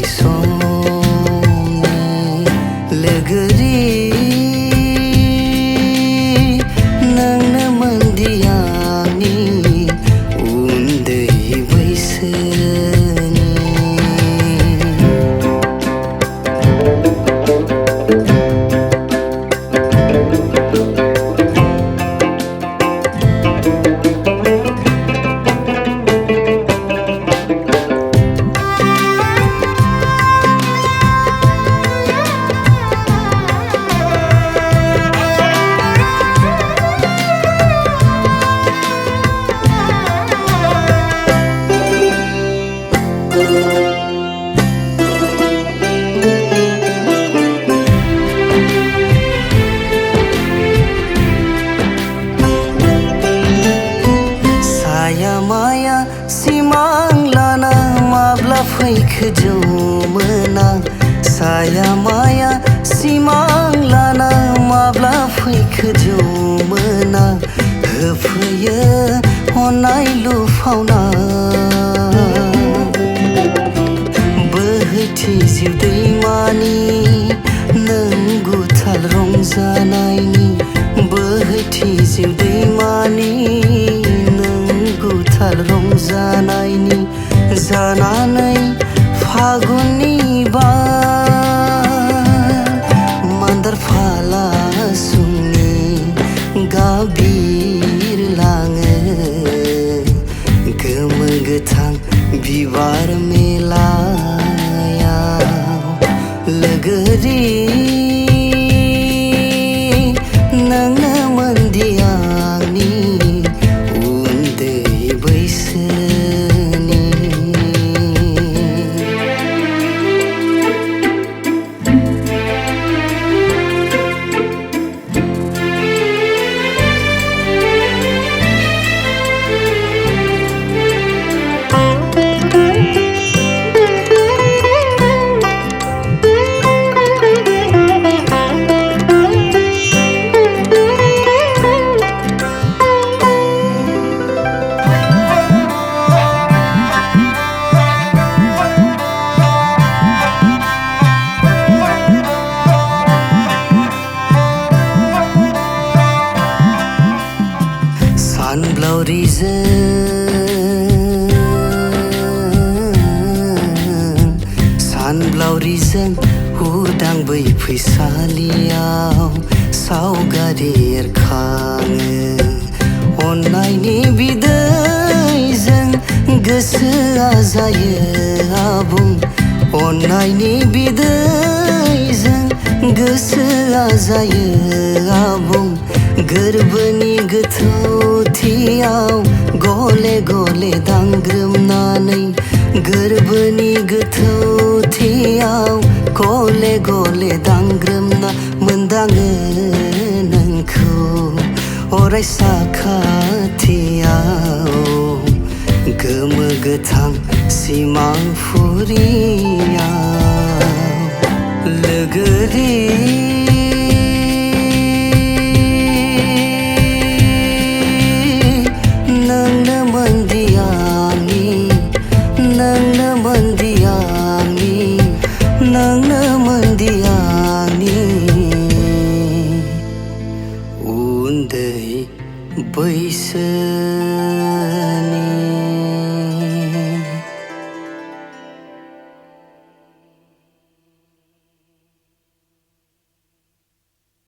अराय समनि लोगोरि नोंनो मोनदि आंनि उन्दै बैसोनि माया सिमां लाना माब्ला फैखो जौमोना साया माया सिमां लाना माब्ला फैखो जौमोना होफैयो अननाय लुफावना बोहैथि जिउ दैमानि नों गुथाल रंजानायनि बोहैथि जिउ दैमानि गुथाल रंजानायनि जानानै फागुननि बार मान्दार फाला सुंनि गाबिरलाङो गोमो गोथां बिबार मेलायाव लोगोरि नोंनो मोनदि आंनि सानब्लावरिजों उदां बै फैसालियाव सावगारि एरखाङो अननायनि बिदैजों गोसोआ जायो आबुं अननायनि बिदैजों गोसोआ जायो आबुं गोरबोनि गोथौथियाव गले गले दांग्रोमनानै गोरबोनि गोथौथियाव गले गले दांग्रोमना मोनदाङो नोंखौ अराय साखाथियाव गोमो गोथां सिमांफुरियाव लोगोरि नोंनो मोनदि आंनि नोंनो मोनदि आंनि नोंनो मोनदि आंनि उन्दै बैसो